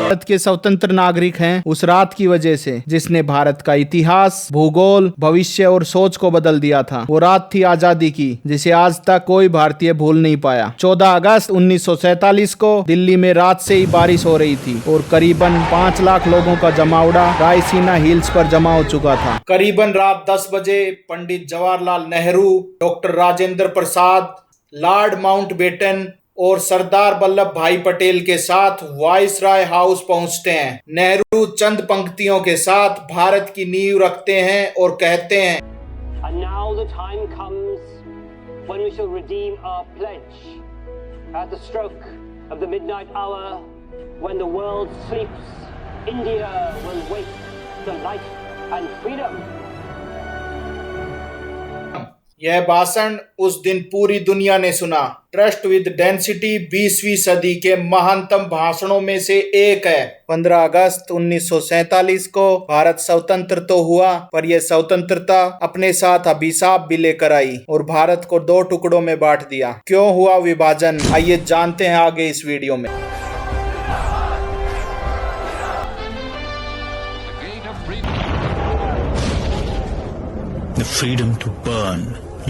भारत के स्वतंत्र नागरिक हैं उस रात की वजह से जिसने भारत का इतिहास, भूगोल, भविष्य और सोच को बदल दिया था। वो रात थी आजादी की, जिसे आज तक कोई भारतीय भूल नहीं पाया। 14 अगस्त 1947 को दिल्ली में रात से ही बारिश हो रही थी और करीबन 5 लाख लोगों का जमावड़ा रायसीना हिल्स पर जमा हो चुका था। करीबन रात 10 बजे Pandit Jawaharlal Nehru, doctor Rajendra Prasad, Lord Mountbatten और सरदार वल्लभ भाई पटेल के साथ वाइसराय हाउस पहुंचते हैं। नेहरू चंद पंक्तियों के साथ भारत की नींव रखते हैं और कहते हैं, And now the time comes when we shall redeem our pledge at the stroke of the midnight hour, when the world sleeps, India will wake to life and freedom. यह भाषण उस दिन पूरी दुनिया ने सुना। ट्रस्ट विद डेंसिटी 20वीं सदी के महानतम भाषणों में से एक है। 15 अगस्त 1947 को भारत स्वतंत्र तो हुआ, पर यह स्वतंत्रता अपने साथ अभिशाप भी लेकर आई और भारत को 2 टुकड़ों में बांट दिया। क्यों हुआ विभाजन, आइए जानते हैं आगे इस वीडियो में। The freedom to burn,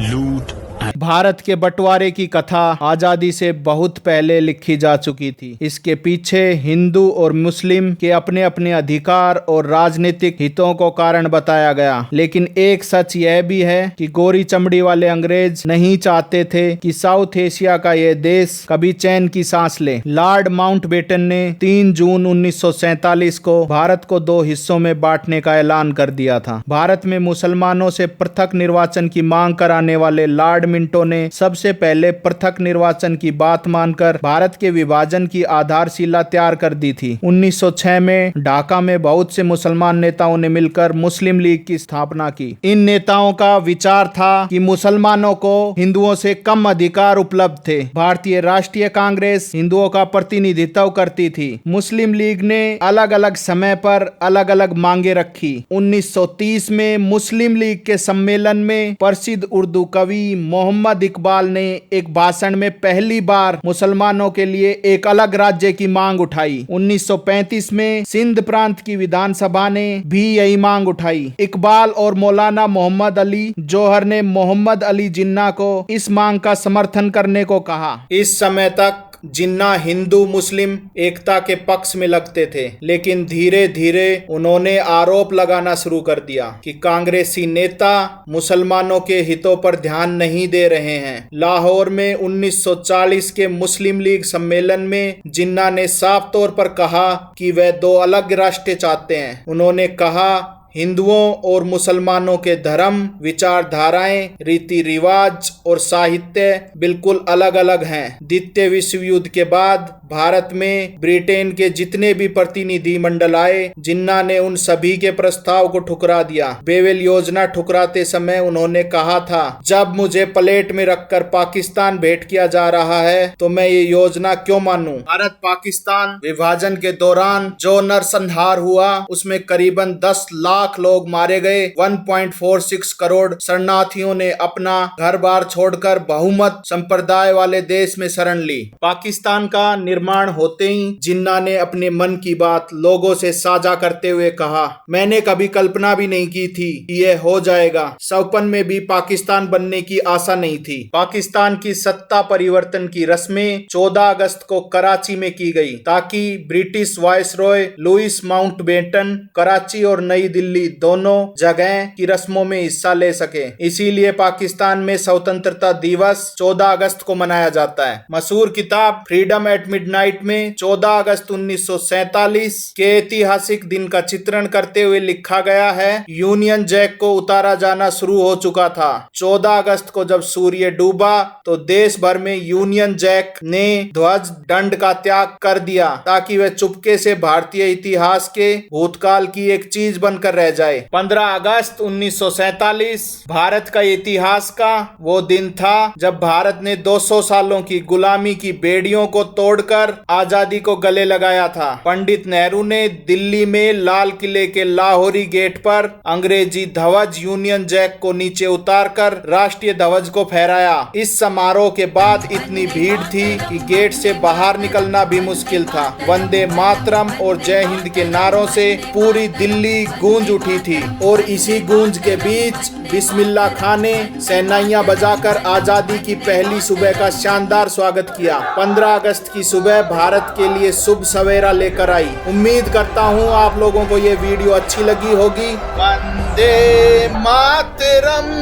loot, Bharat के बंटवारे की कथा आजादी से बहुत पहले लिखी जा चुकी थी। इसके पीछे हिंदू और मुस्लिम के अपने अपने अधिकार और राजनीतिक हितों को कारण बताया गया। लेकिन एक सच यह भी है कि गोरी चमड़ी वाले अंग्रेज नहीं चाहते थे कि साउथ एशिया का यह देश कभी चैन की सांस ले। लॉर्ड माउंटबेटन ने 3 जून 1947 को भारत को 2 हिस्सों में बांटने का ऐलान कर दिया था। भारत में मुसलमानों से पृथक निर्वाचन की मांग कराने वाले लॉर्ड मिंटो ने सबसे पहले पृथक निर्वाचन की बात मानकर भारत के विभाजन की आधारशिला तैयार कर दी थी। 1906 में ढाका में बहुत से मुसलमान नेताओं ने मिलकर मुस्लिम लीग की स्थापना की। इन नेताओं का विचार था कि मुसलमानों को हिंदुओं से कम अधिकार उपलब्ध थे। भारतीय राष्ट्रीय कांग्रेस हिंदुओं का प्रतिनिधित्व करती थी। मुस्लिम लीग ने अलग अलग समय पर अलग अलग मांगे रखी। 1930 में मुस्लिम लीग के सम्मेलन में प्रसिद्ध उर्दू कवि मोहम्मद इकबाल ने एक भाषण में पहली बार मुसलमानों के लिए एक अलग राज्य की मांग उठाई। 1935 में सिंध प्रांत की विधानसभा ने भी यही मांग उठाई। इकबाल और मौलाना मोहम्मद अली जौहर ने मोहम्मद अली जिन्ना को इस मांग का समर्थन करने को कहा। इस समय तक जिन्ना हिंदू मुस्लिम एकता के पक्ष में लगते थे, लेकिन धीरे धीरे उन्होंने आरोप लगाना शुरू कर दिया कि कांग्रेसी नेता मुसलमानों के हितों पर ध्यान नहीं दे रहे हैं। लाहौर में 1940 के मुस्लिम लीग सम्मेलन में जिन्ना ने साफ तौर पर कहा कि वे 2 अलग राष्ट्र चाहते हैं। उन्होंने कहा, हिंदुओं और मुसलमानों के धर्म, विचारधाराएं, रीति रिवाज और साहित्य बिल्कुल अलग अलग हैं। द्वितीय विश्व युद्ध के बाद भारत में ब्रिटेन के जितने भी प्रतिनिधि मंडल आए, जिन्ना ने उन सभी के प्रस्ताव को ठुकरा दिया। बेवेल योजना ठुकराते समय उन्होंने कहा था, जब मुझे प्लेट में रखकर पाकिस्तान भेंट किया जा रहा है तो मैं ये योजना क्यों मानूं। भारत पाकिस्तान विभाजन के दौरान जो नरसंहार हुआ उसमें करीबन 10 लाख लोग मारे गए। 1.46 करोड़ शरणार्थियों ने अपना घर बार छोड़कर बहुमत संप्रदाय वाले देश में शरण ली। पाकिस्तान का निर्माण होते ही जिन्ना ने अपने मन की बात लोगों से साझा करते हुए कहा, मैंने कभी कल्पना भी नहीं की थी कि यह हो जाएगा। सपन में भी पाकिस्तान बनने की आशा नहीं थी। पाकिस्तान की सत्ता परिवर्तन की रस्में 14 अगस्त को कराची में की गई ताकि British viceroy Louis Mountbatten Karachi और नई दिल्ली दोनों जगह की रस्मों में हिस्सा ले सके। इसीलिए पाकिस्तान में स्वतंत्रता दिवस 14 अगस्त को मनाया जाता है। मशहूर किताब फ्रीडम एट मिडनाइट में 14 अगस्त 1947 के ऐतिहासिक दिन का चित्रण करते हुए लिखा गया है, यूनियन जैक को उतारा जाना शुरू हो चुका था। 14 अगस्त को जब सूर्य डूबा तो देश भर में यूनियन जैक ने ध्वज दंड का त्याग कर दिया ताकि वह चुपके से भारतीय इतिहास के भूतकाल की एक चीज बनकर रह जाए। 15 अगस्त 1947 भारत का इतिहास का वो दिन था जब भारत ने 200 सालों की गुलामी की बेड़ियों को तोड़कर मिलकर आजादी को गले लगाया था। पंडित नेहरू ने दिल्ली में लाल किले के लाहौरी गेट पर अंग्रेजी ध्वज यूनियन जैक को नीचे उतारकर राष्ट्रीय ध्वज को फहराया। इस समारोह के बाद इतनी भीड़ थी कि गेट से बाहर निकलना भी मुश्किल था। वंदे मातरम और जय हिंद के नारों से पूरी दिल्ली गूंज उठी थी और इसी गूंज के बीच बिस्मिल्लाह खां ने शहनाइयां बजाकर आजादी की पहली सुबह का शानदार स्वागत किया। 15 अगस्त की सुबह भारत के लिए शुभ सवेरा लेकर आई। उम्मीद करता हूं आप लोगों को ये वीडियो अच्छी लगी होगी। वंदे मातरम,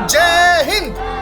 जय हिंद।